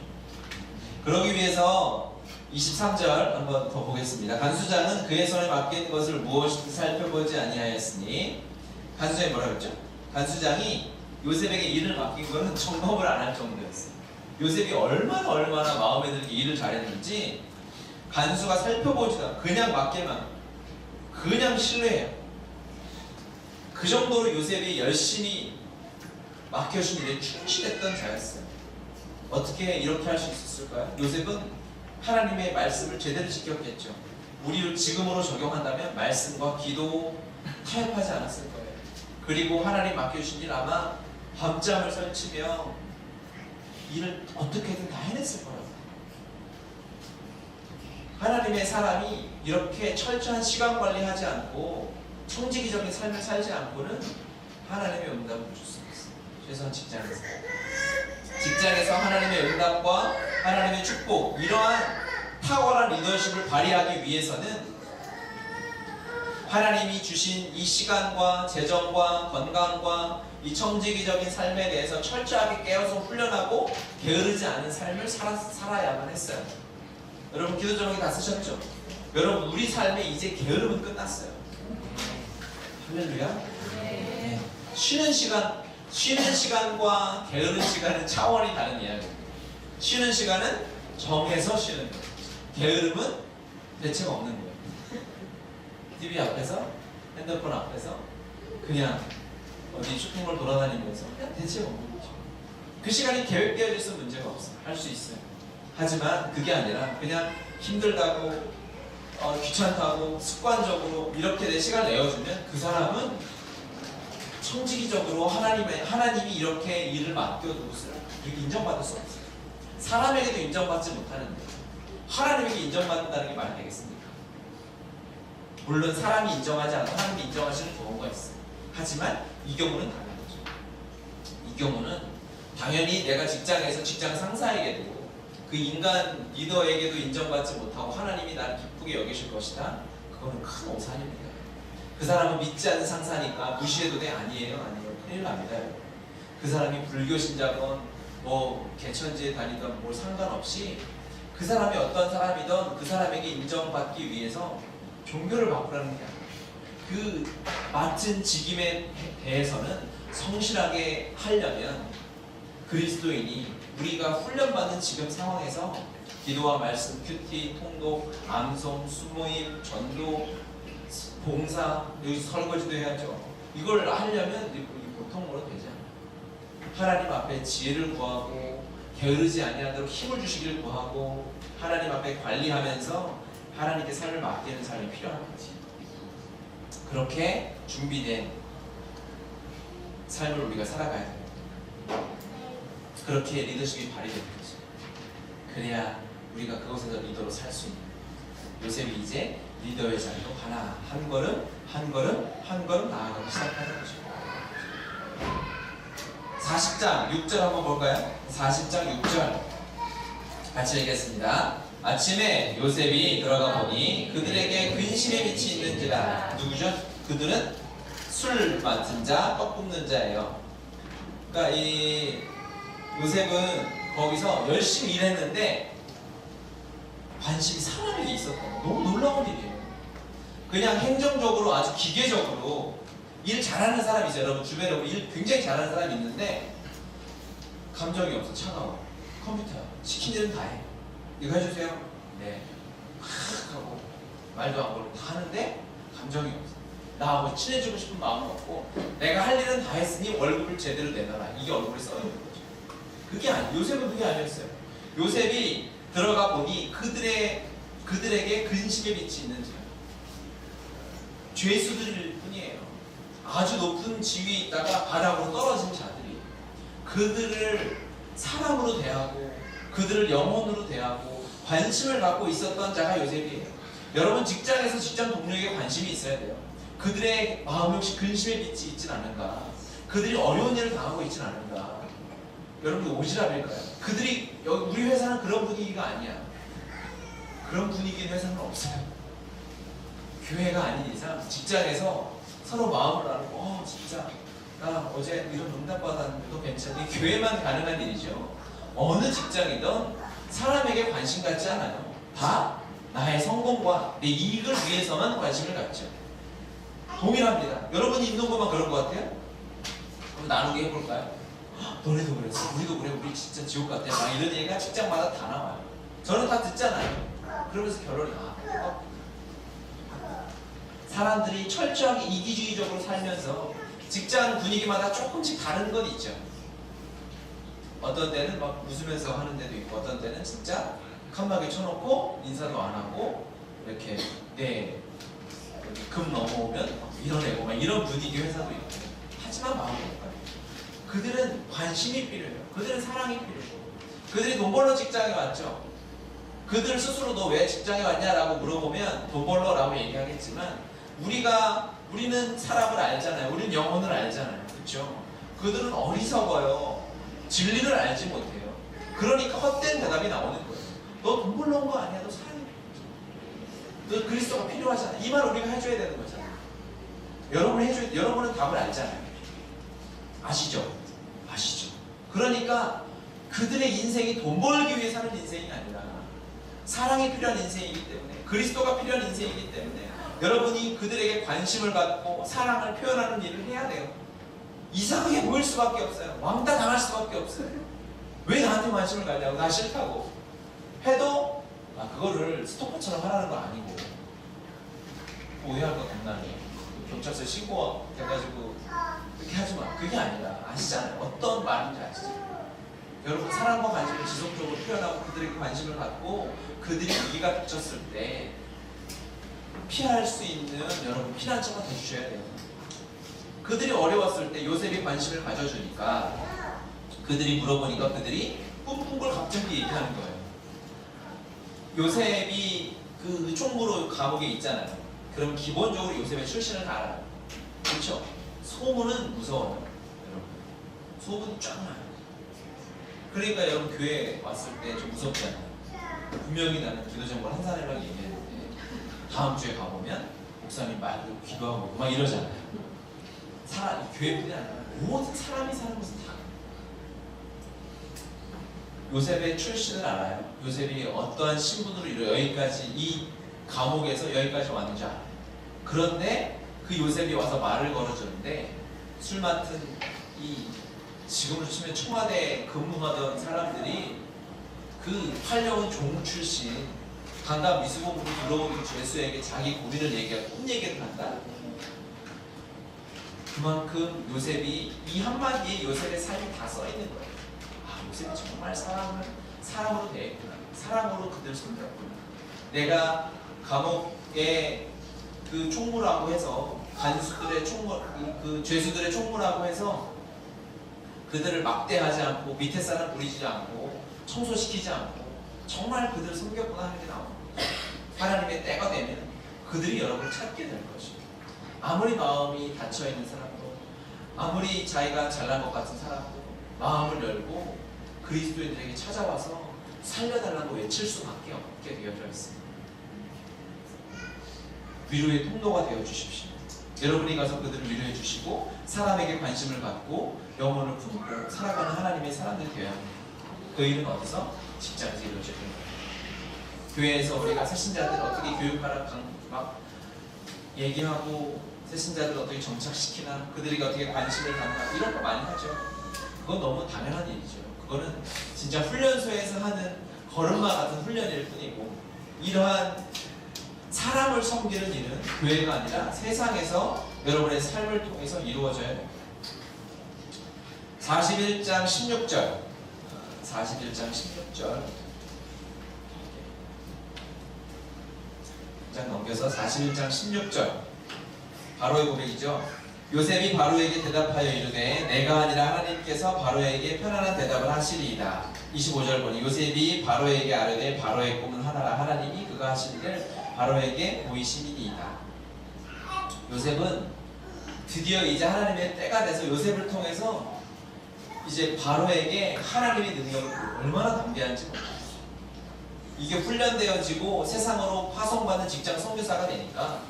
그러기 위해서 23절 한번 더 보겠습니다. 간수장은 그의 손에 맡긴 것을 무엇이든 살펴보지 아니하였으니, 간수장이 뭐라고 했죠? 간수장이 요셉에게 일을 맡긴 거는 점검을 안 할 정도였어요. 요셉이 얼마나 마음에 들게 일을 잘했는지 간수가 살펴보지도 않고 그냥 맡기만 그냥 신뢰해요. 그 정도로 요셉이 열심히 맡겨준 일에 충실했던 자였어요. 어떻게 이렇게 할 수 있었을까요? 요셉은 하나님의 말씀을 제대로 지켰겠죠. 우리를 지금으로 적용한다면 말씀과 기도 타협하지 않았을 거예요. 그리고 하나님 맡겨주신 일 아마 밤잠을 설치며 일을 어떻게든 다 해냈을 거예요. 하나님의 사람이 이렇게 철저한 시간 관리하지 않고 청지기적인 삶을 살지 않고는 하나님의 응답을 줄 수 없어요. 최소한 직장에서 하나님의 응답과 하나님의 축복, 이러한 탁월한 리더십을 발휘하기 위해서는 하나님이 주신 이 시간과 재정과 건강과 이 청지기적인 삶에 대해서 철저하게 깨어서 훈련하고 게으르지 않은 삶을 살아야만 했어요. 여러분 기도 제목에 다 쓰셨죠? 여러분 우리 삶에 이제 게으름은 끝났어요. 할렐루야. 네. 쉬는 시간과 게으른 시간은 차원이 다른 이야기입니다. 쉬는 시간은 정해서 쉬는 거예요. 게으름은 대책 없는 거예요. TV 앞에서, 핸드폰 앞에서 그냥 어디 쇼핑몰 돌아다니면서 그냥 대책 없는 거죠. 그 시간이 계획되어 있으면 문제가 없어요. 할 수 있어요. 하지만 그게 아니라 그냥 힘들다고 귀찮다고 습관적으로 이렇게 내 시간을 내어주면 그 사람은 청지기적으로 하나님이 이렇게 일을 맡겨두고 그렇게 인정받을 수 없어요. 사람에게도 인정받지 못하는데 하나님에게 인정받는다는 게 말이 되겠습니까? 물론 사람이 인정하지 않고 하나님이 인정하시는 경우가 있어요. 하지만 이 경우는 다른 거죠. 이 경우는 당연히 내가 직장에서 직장 상사에게도 그 인간 리더에게도 인정받지 못하고 하나님이 나를 기쁘게 여기실 것이다. 그거는 큰 오산입니다. 그 사람은 믿지 않는 상사니까 무시해도 돼? 아니에요. 큰일 납니다. 그 사람이 불교 신자건 뭐 개천지에 다니던 뭘 상관없이 그 사람이 어떤 사람이든 그 사람에게 인정받기 위해서 종교를 바꾸라는 게 아니에요. 그 맡은 직임에 대해서는 성실하게 하려면 그리스도인이 우리가 훈련받는 지금 상황에서 기도와 말씀, 큐티, 통독, 암송, 수모임, 전도, 봉사, 여기 설거지도 해야죠. 이걸 하려면 보통으로 되지 않아요. 하나님 앞에 지혜를 구하고 게으르지 아니하도록 힘을 주시길 구하고 하나님 앞에 관리하면서 하나님께 삶을 맡기는 삶이 필요한 거지. 그렇게 준비된 삶을 우리가 살아가야 돼요. 그렇게 리더십이 발휘되는 거죠. 그래야 우리가 그곳에서 리더로 살 수 있는 거예요. 요셉이 이제 리더의 자리로 하나 한 걸음 나아가기 시작하는 거죠. 40장 6절 한번 볼까요? 40장 6절 같이 읽겠습니다. 아침에 요셉이 들어가 보니 그들에게 근심의 빛이 있는지라. 누구죠? 그들은 술 맡은 자, 떡 굽는 자예요. 그러니까 이 요셉은 거기서 열심히 일했는데 관심이 사람에게 있었던 거예요. 너무 놀라운 일이에요. 그냥 행정적으로 아주 기계적으로 일 잘하는 사람이 있어요. 여러분 주변에 일 굉장히 잘하는 사람이 있는데 감정이 없어. 차가워. 컴퓨터야. 시킨 일은 다 해. 이거 해주세요. 네. 하고 말도 안 걸고 다 하는데 감정이 없어. 나하고 친해지고 싶은 마음은 없고 내가 할 일은 다 했으니 월급을 제대로 내놔라. 이게 얼굴에 써있는 거죠. 그게 요셉은 그게 아니었어요. 요셉이 들어가 보니 그들에게 근심의 빛이 있는지 죄수들일 뿐이에요. 아주 높은 지위에 있다가 바닥으로 떨어진 자들이 그들을 사람으로 대하고 그들을 영혼으로 대하고 관심을 갖고 있었던 자가 요셉이에요. 여러분 직장에서 직장 동료에게 관심이 있어야 돼요. 그들의 마음에 혹시 근심의 빛이 있진 않은가? 그들이 어려운 일을 당하고 있진 않은가? 여러분들 오지랖일까요? 그들이 우리 회사는 그런 분위기가 아니야. 그런 분위기의 회사는 없어요. 교회가 아닌 이상 직장에서 서로 마음을 나누고 진짜 나 어제 이런 응답 받았는데 너 괜찮니? 교회만 가능한 일이죠. 어느 직장이든 사람에게 관심 갖지 않아요. 다 나의 성공과 내 이익을 위해서만 관심을 갖죠. 동일합니다. 여러분이 있는 것만 그런 것 같아요? 그럼 나누게 해볼까요? 너네도 그랬어, 우리도 그래, 우리 진짜 지옥 같아, 막 이런 얘기가 직장마다 다 나와요. 저는 다 듣잖아요. 그러면서 결론이 사람들이 철저하게 이기주의적으로 살면서 직장 분위기마다 조금씩 다른 건 있죠. 어떤 때는 막 웃으면서 하는 데도 있고, 어떤 때는 진짜 칸막이 쳐놓고 인사도 안 하고 이렇게 금 넘어오면 밀어내고 막 이런 분위기 회사도 있고. 하지만 마음이 없어요. 그들은 관심이 필요해요. 그들은 사랑이 필요해요. 그들이 돈 벌러 직장에 왔죠. 그들 스스로도 왜 직장에 왔냐라고 물어보면 돈 벌러라고 얘기하겠지만, 우리는 사람을 알잖아요. 우리는 영혼을 알잖아요. 그렇죠? 그들은 어리석어요. 진리를 알지 못해요. 그러니까 헛된 대답이 나오는 거예요. 너 돈 벌러 온 거 아니야? 너 사랑이 필요해. 너 그리스도가 필요하잖아. 이 말 우리가 해줘야 되는 거잖아요. 여러분은 답을 알잖아요. 아시죠? 그러니까 그들의 인생이 돈 벌기 위해 사는 인생이 아니라 사랑이 필요한 인생이기 때문에, 그리스도가 필요한 인생이기 때문에 여러분이 그들에게 관심을 갖고 사랑을 표현하는 일을 해야 돼요. 이상하게 보일 수밖에 없어요. 왕따 당할 수밖에 없어요. 왜 나한테 관심을 가냐고, 나 싫다고 해도 그거를 스토커처럼 하라는 건 아니고, 오해할 거 겁나네. 경찰서에 신고 돼가지고 그렇게 하지 마. 그게 아니라, 아시잖아요. 어떤 말인지 아시죠? 여러분, 사랑과 관심을 지속적으로 표현하고 그들에게 관심을 갖고 그들이 위기가 닥쳤을 때 피할 수 있는 여러분 피난처가 되주셔야 돼요. 그들이 어려웠을 때 요셉이 관심을 가져주니까, 그들이 물어보니까 그들이 꿈꾼 걸 갑자기 얘기하는 거예요. 요셉이 그 총무로 감옥에 있잖아요. 그럼 기본적으로 요셉의 출신을 다 알아요. 그렇죠? 소문은 무서워요. 여러분, 소문이 쫙 나요. 그러니까 여러분, 교회 왔을 때 좀 무섭잖아요. 분명히 나는 기도 제목을 한 사람이랑 얘기했는데 다음 주에 가보면 목사님 말 듣고 기도하고 막 이러잖아요. 교회뿐이 아니라 모든 사람이 사는 곳은 다. 요셉의 출신을 알아요. 요셉이 어떠한 신분으로 여기까지, 이 감옥에서 여기까지 왔는지 알아요. 그런데 그 요셉이 와서 말을 걸어주는데, 술 맡은 지금으로 치면 청와대에 근무하던 사람들이 그 팔려온 종 출신 강남 미수봉으로 들어온 죄수에게 자기 고민을 얘기하고 꿈 얘기를 한다. 그만큼 요셉이, 이 한마디에 요셉의 삶이 다 써있는 거예요. 요셉이 정말 사랑으로 대했구나. 사랑으로 그들 섬겼구나. 내가 감옥에 그 총무라고 해서, 간수들의 총무, 그 죄수들의 총무라고 해서 그들을 막대하지 않고 밑에 사람 부리지 않고 청소시키지 않고 정말 그들을 섬겼구나 하는 게 나옵니다. 하나님의 때가 되면 그들이 여러분을 찾게 될 것입니다. 아무리 마음이 닫혀있는 사람도, 아무리 자기가 잘난 것 같은 사람도 마음을 열고 그리스도인들에게 찾아와서 살려달라고 외칠 수밖에 없게 되어져 있습니다. 위로의 통로가 되어 주십시오. 여러분이 가서 그들을 위로해 주시고 사람에게 관심을 갖고 영혼을 품고 살아가는 하나님의 사람들이 되어야 합니다. 그 일은 어디서? 직장에서 이루어져야 됩니다. 교회에서 우리가 새신자들 어떻게 교육하라 막 얘기하고, 새신자들 어떻게 정착시키나, 그들에게 어떻게 관심을 갖나, 이런 거 많이 하죠. 그건 너무 당연한 일이죠. 그거는 진짜 훈련소에서 하는 걸음마 같은 훈련일 뿐이고, 이러한 사람을 섬기는 일은 교회가 아니라 세상에서 여러분의 삶을 통해서 이루어져야 됩니다. 41장 16절 41장 16절 장 넘겨서 41장 16절 바로의 고백이죠. 요셉이 바로에게 대답하여 이르되 내가 아니라 하나님께서 바로에게 편안한 대답을 하시리이다. 25절 보니 요셉이 바로에게 아뢰되 바로의 꿈은 하나라. 하나님이 그가 하신 일을 바로에게 보이심이니이다. 요셉은 드디어 이제 하나님의 때가 돼서 요셉을 통해서 이제 바로에게 하나님의 능력을 얼마나 담대한지 몰라요. 이게 훈련되어지고 세상으로 파송받는 직장 선교사가 되니까,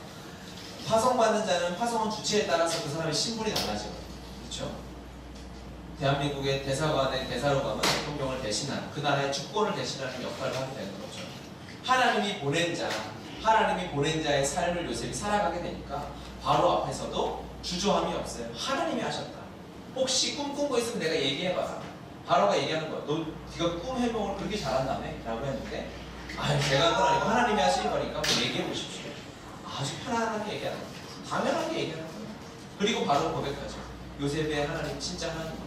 파송받는 자는 파송원 주체에 따라서 그 사람의 신분이 달라져요. 그렇죠? 대한민국의 대사관의 대사로 가면 대통령을 대신하는, 그 나라의 주권을 대신하는 역할을 하게 되는 거죠. 하나님이 보낸 자의 삶을 요셉이 살아가게 되니까 바로 앞에서도 주저함이 없어요. 하나님이 하셨다. 혹시 꿈 꾼 거 있으면 내가 얘기해봐라. 바로가 얘기하는 거야. 너 네가 꿈 해몽을 그렇게 잘한다며? 라고 했는데 제가 한 건 아니고 하나님이 하시는 거니까 한번 얘기해 보십시오. 아주 편안하게 얘기하는 거예요. 당연하게 얘기하는 거예요. 그리고 바로 고백하죠. 요셉의 하나님 진짜 하나님입니다.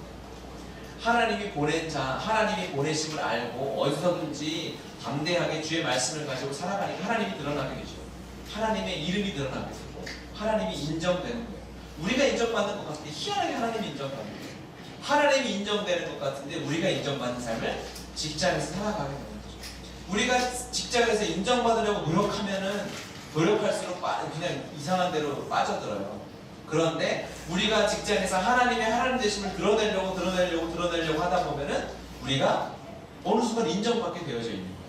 하나님이 보낸 자, 하나님이 보내심을 알고 어디서든지 담대하게 주의 말씀을 가지고 살아가니까 하나님이 드러나게 되죠. 하나님의 이름이 드러나게 되고 하나님이 인정되는 거예요. 우리가 인정받는 것 같은데 희한하게 하나님이 인정받는 거예요. 하나님이 인정되는 것 같은데 우리가 인정받는 삶을 직장에서 살아가게 되는 거죠. 우리가 직장에서 인정받으려고 노력할수록 그냥 이상한 데로 빠져들어요. 그런데 우리가 직장에서 하나님의 하나님 되심을 드러내려고 하다 보면은 우리가 어느 순간 인정받게 되어져 있는 거예요.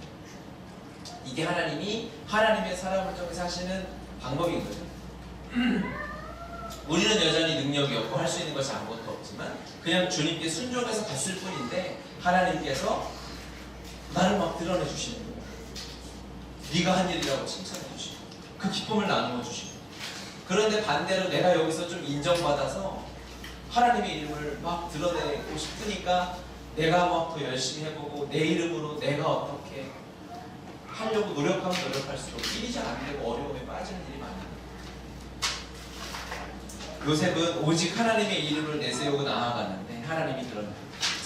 이게 하나님이 하나님의 사람을 통해서 하시는 방법인 거죠. 우리는 여전히 능력이 없고 할 수 있는 것이 아무것도 없지만 그냥 주님께 순종해서 갔을 뿐인데 하나님께서 나를 막 드러내 주시는 거예요. 네가 한 일이라고 칭찬해 주시고 그 기쁨을 나누어 주시고. 그런데 반대로 내가 여기서 좀 인정받아서 하나님의 이름을 막 드러내고 싶으니까 내가 막 더 열심히 해보고 내 이름으로 내가 어떻게 하려고 노력할수록 일이 잘 안 되고 어려움에 빠지는 일이 많아요. 요셉은 오직 하나님의 이름을 내세우고 나아갔는데 하나님이 드러나요.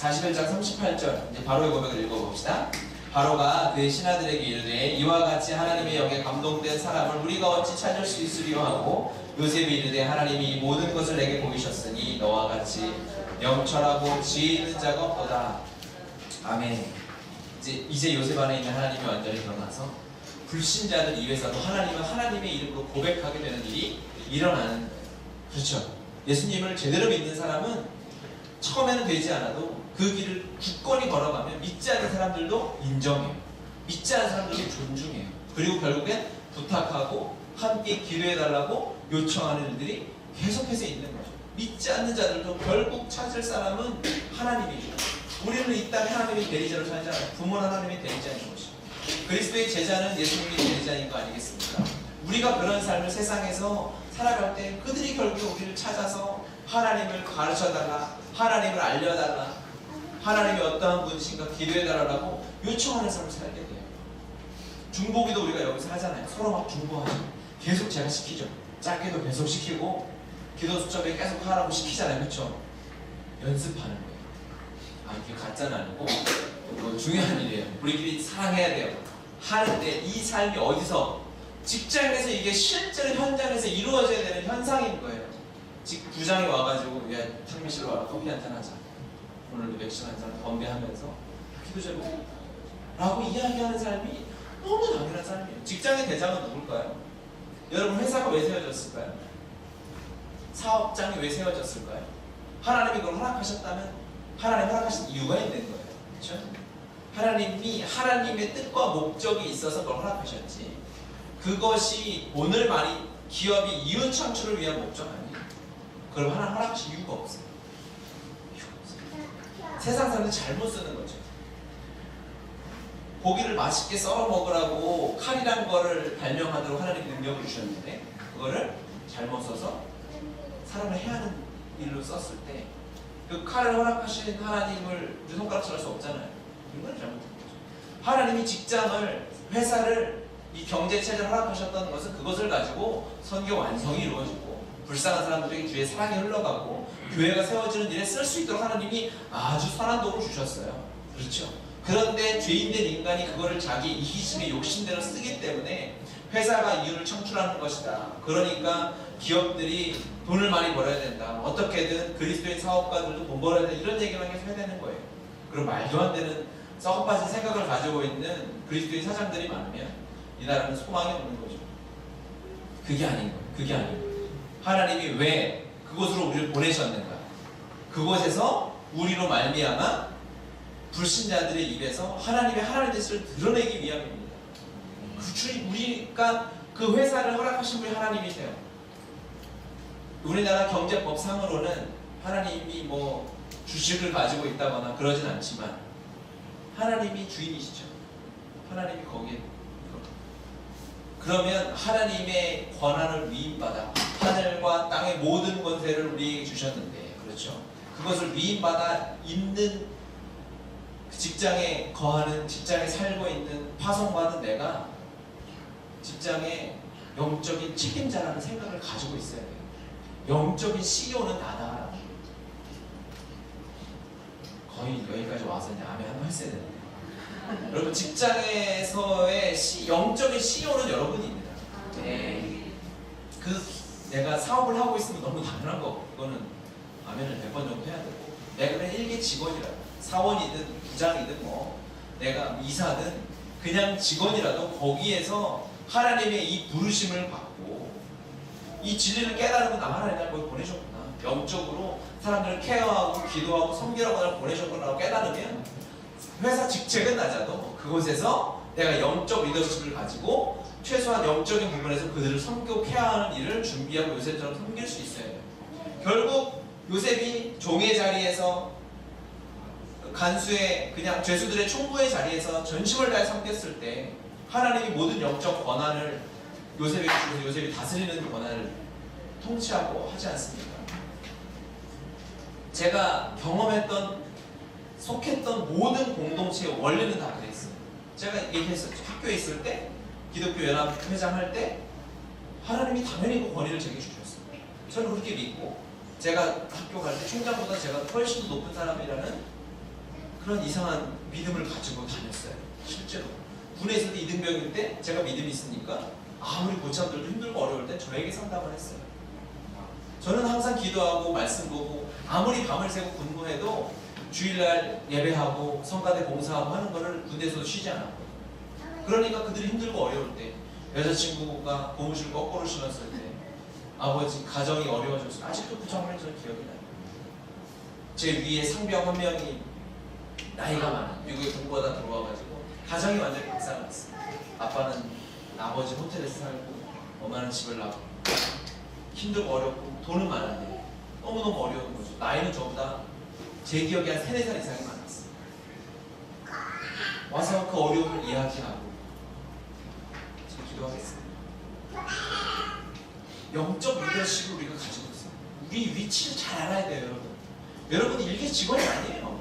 41장 38절 이제 바로의 고백을 읽어봅시다. 바로가 그의 신하들에게 이르되 이와 같이 하나님의 영에 감동된 사람을 우리가 어찌 찾을 수 있으리요 하고 요셉이 이르되 하나님이 이 모든 것을 내게 보이셨으니 너와 같이 명철하고 지혜 있는 자가 없도다. 아멘. 이제 요셉 안에 있는 하나님이 완전히 드러나서 불신자들 입에서도 하나님은 하나님의 이름으로 고백하게 되는 일이 일어나는 거예요. 그렇죠. 예수님을 제대로 믿는 사람은 처음에는 되지 않아도 그 길을 굳건히 걸어가면 믿지 않는 사람들도 인정해요. 믿지 않는 사람들도 존중해요. 그리고 결국엔 부탁하고 함께 기도해달라고 요청하는 일들이 계속해서 있는 거죠. 믿지 않는 자들도 결국 찾을 사람은 하나님이죠. 우리는 이 땅에 하나님의 대리자로 살지 않아요. 부모는 하나님의 대리자인 것이죠. 그리스도의 제자는 예수님의 대리자인 거 아니겠습니까? 우리가 그런 삶을 세상에서 살아갈 때 그들이 결국 우리를 찾아서 하나님을 가르쳐달라, 하나님을 알려달라, 하나님이 어떠한 분이신가 기도해달라고 요청하는 삶을 살게 돼요. 중보기도 우리가 여기서 하잖아요. 서로 막 중보하죠. 계속 제가 시키죠. 짧게도 계속 시키고 기도 수첩에 계속 하라고 시키잖아요. 그렇죠? 연습하는 거예요. 이게 가짜는 아니고 이거 중요한 일이에요. 우리끼리 사랑해야 돼요. 하는데 이 삶이 어디서 직장에서 이게 실제로 현장에서 이루어져야 되는 현상인 거예요. 즉 부장이 와가지고 야 탕미실로 와라 커피 한잔 하자. 오늘도 맥주 한잔 건배하면서 기도 제목 라고 이야기하는 삶이 너무 당연한 삶이에요. 직장의 대장은 누굴까요? 여러분 회사가 왜 세워졌을까요? 사업장이 왜 세워졌을까요? 하나님이 그걸 허락하셨다면 하나님 허락하신 이유가 있는 거예요. 그렇죠? 하나님이 하나님의 뜻과 목적이 있어서 그걸 허락하셨지 그것이 오늘 많이 기업이 이윤 창출을 위한 목적 아니에요. 그걸 하나님 허락하신 이유가 없어요. 세상 사람들이 잘못 쓰는 거죠. 고기를 맛있게 썰어 먹으라고 칼이란 거를 발명하도록 하나님이 능력을 주셨는데 그거를 잘못 써서 사람을 해하는 일로 썼을 때 그 칼을 허락하신 하나님을 우리 손가락질할 수 없잖아요. 이건 잘못된 거죠. 하나님이 직장을, 회사를, 이 경제체제를 허락하셨던 것은 그것을 가지고 선교 완성이 이루어지고 불쌍한 사람들에게 주의 사랑이 흘러가고 교회가 세워지는 일에 쓸 수 있도록 하나님이 아주 선한 도구를 주셨어요. 그렇죠? 그런데 죄인된 인간이 그거를 자기 이기심의 욕심대로 쓰기 때문에 회사가 이윤을 창출하는 것이다. 그러니까 기업들이 돈을 많이 벌어야 된다. 어떻게든 그리스도인 사업가들도 돈 벌어야 된다. 이런 얘기만 계속 해야 되는 거예요. 그럼 말도 안 되는 썩어빠진 생각을 가지고 있는 그리스도인 사장들이 많으면 이 나라는 소망이 없는 거죠. 그게 아닌 거예요. 그게 아닌 거예요. 하나님이 왜 그곳으로 우리를 보내셨는가? 그곳에서 우리로 말미암아 불신자들의 입에서 하나님의 하나님 뜻을 드러내기 위함입니다. 우리가 그 회사를 허락하신 분이 하나님이세요. 우리나라 경제법상으로는 하나님이 뭐 주식을 가지고 있다거나 그러진 않지만 하나님이 주인이시죠. 하나님이 거기에 그러면 하나님의 권한을 위임받아 하늘과 땅의 모든 권세를 우리에게 주셨는데 그렇죠. 그것을 위임받아 있는 그 직장에 거하는, 직장에 살고 있는 파송받은 내가 직장에 영적인 책임자라는 생각을 가지고 있어야 돼요. 영적인 CEO는 나다. 거의 여기까지 와서 이제 아멘 한번 했어야 되는데, 여러분 직장에서의 영적인 CEO는 여러분입니다. 네. 내가 사업을 하고 있으면 너무 당연한 거, 그거는 아멘을 100번 정도 해야 되고, 내가 그냥 일개 직원이라, 사원이든 부장이든 내가 이사든 그냥 직원이라도 거기에서 하나님의 이 부르심을 받고 이 진리를 깨달으면 하나님 날 거기 보내셨구나, 영적으로 사람들을 케어하고 기도하고 섬기라고 날 보내셨구나 깨달으면 회사 직책은 낮아도 그곳에서 내가 영적 리더십을 가지고 최소한 영적인 부분에서 그들을 섬기고 케어하는 일을 준비하고 요셉처럼 섬길 수 있어야 돼요. 결국 요셉이 종의 자리에서, 간수의 그냥 죄수들의 총부의 자리에서 전심을 다해 섬겼을 때 하나님이 모든 영적 권한을 요셉에게 주셔서 요셉이 다스리는 권한을 통치하고 하지 않습니까? 제가 경험했던, 속했던 모든 공동체의 원리는 다 그랬어요. 제가 얘기했었죠. 학교에 있을 때, 기독교 연합 회장 할 때 하나님이 당연히 그 권위를 제게 주셨어요. 저는 그렇게 믿고, 제가 학교 갈 때 총장보다 제가 훨씬 더 높은 사람이라는 그런 이상한 믿음을 가지고 다녔어요. 실제로 군에 있을 때 이등병일 때 제가 믿음이 있으니까 아무리 고참들도 힘들고 어려울 때 저에게 상담을 했어요. 저는 항상 기도하고 말씀 보고 아무리 밤을 새고 근무해도 주일날 예배하고 성가대 봉사하고 하는 거를 군대에서도 쉬지 않았거든요. 그러니까 그들이 힘들고 어려울 때, 여자친구가 고무줄 거꾸로 신었을 때, 아버지 가정이 어려워졌을 때, 아직도 그 장면이 저는 기억이 나요. 제 위에 상병 한 명이 나이가 많아, 미국에 공부하다 들어와가지고 가정이 완전히 박살났어요. 아빠는 아버지 호텔에서 살고, 엄마는 집을 나가고, 힘들고 어렵고 돈은 많은데 너무너무 어려운 거죠. 나이는 저보다 제 기억에 한 3, 4살 이상이 많았어요. 와서 그 어려움을 이야기하고 제가 기도하겠습니다. 영적 리더십을 우리가 가지고 있어요. 우리 위치를 잘 알아야 돼요, 여러분. 여러분은 일개 직원이 아니에요.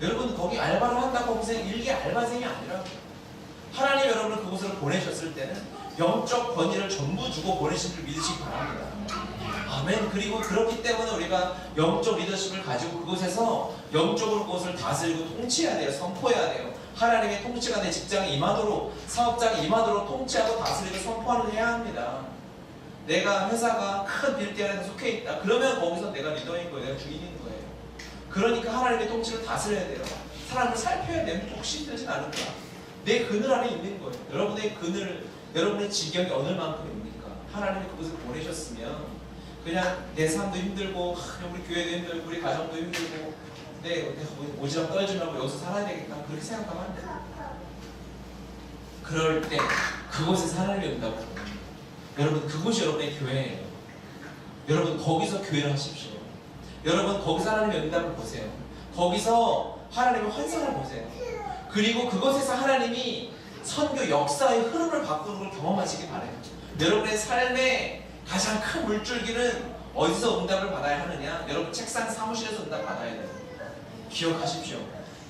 여러분 거기 알바를 한다고 거기서 일개 알바생이 아니라고. 하나님 여러분을 그곳으로 보내셨을 때는 영적 권위를 전부 주고 보내신 줄 믿으시기 바랍니다. 아멘. 그리고 그렇기 때문에 우리가 영적 리더십을 가지고 그곳에서 영적으로 그것을 다스리고 통치해야 돼요. 선포해야 돼요. 하나님의 통치가 내 직장에 임하도록, 사업장에 임하도록 통치하고 다스리고 선포를 해야 합니다. 내가 회사가 큰 빌딩 안에 속해 있다, 그러면 거기서 내가 리더인 거예요. 내가 주인인 거예요. 그러니까 하나님의 통치를 다스려야 돼요. 사람을 살펴야 돼요. 혹시 힘들진 않을 거야. 내 그늘 안에 있는 거예요. 여러분의 그늘, 여러분의 지경이 어느 만큼입니까? 하나님이 그곳을 보내셨으면 그냥 내 삶도 힘들고, 우리 교회도 힘들고, 우리 가정도 힘들고, 근데 오지랖 떨지 말고 여기서 살아야 되겠다, 그렇게 생각하면 안 돼요. 그럴 때 그곳에서 하나님이 온다고. 여러분 그곳이 여러분의 교회예요. 여러분 거기서 교회를 하십시오. 여러분 거기서 하나님의 응답을 보세요. 거기서 하나님의 환상을 보세요. 그리고 그곳에서 하나님이 선교 역사의 흐름을 바꾸는 걸 경험하시기 바라요. 여러분의 삶의 가장 큰 물줄기는 어디서 응답을 받아야 하느냐? 여러분 책상 사무실에서 응답 받아야 돼요. 기억하십시오.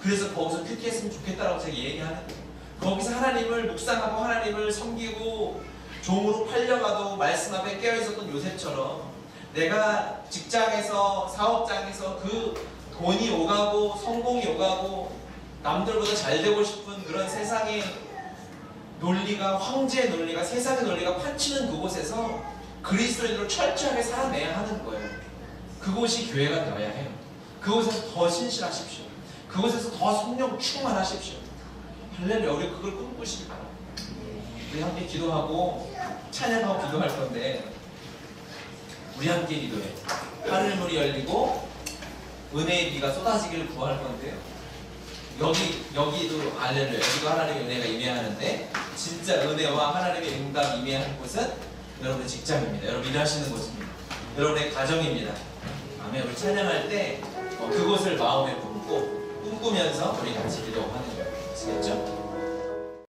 그래서 거기서 큐티했으면 좋겠다라고 제가 얘기하는 거예요. 거기서 하나님을 묵상하고 하나님을 섬기고 종으로 팔려가도 말씀 앞에 깨어있었던 요셉처럼 내가 직장에서, 사업장에서 그 돈이 오가고 성공이 오가고 남들보다 잘 되고 싶은 그런 세상의 논리가, 황제의 논리가, 세상의 논리가 판치는 그곳에서 그리스도인으로 철저하게 살아내야 하는 거예요. 그곳이 교회가 되어야 해요. 그곳에서 더 신실하십시오. 그곳에서 더 성령 충만하십시오. 할렐루야. 우리 그걸 꿈꾸시기 바랍니다. 우리 함께 기도하고 찬양하고 기도할 건데, 우리 함께 기도해. 하늘문이 열리고 은혜의 비가 쏟아지기를 구할 건데요. 여기도 할렐루야. 여기도 하나님의 은혜가 임해야 하는데, 진짜 은혜와 하나님의 응답 임해야 할 곳은 여러분의 직장입니다. 여러분 일하시는 곳입니다. 여러분의 가정입니다. 아멘. 우리 찬양할 때 그곳을 마음에 품고 꿈꾸면서 우리 같이 기도하는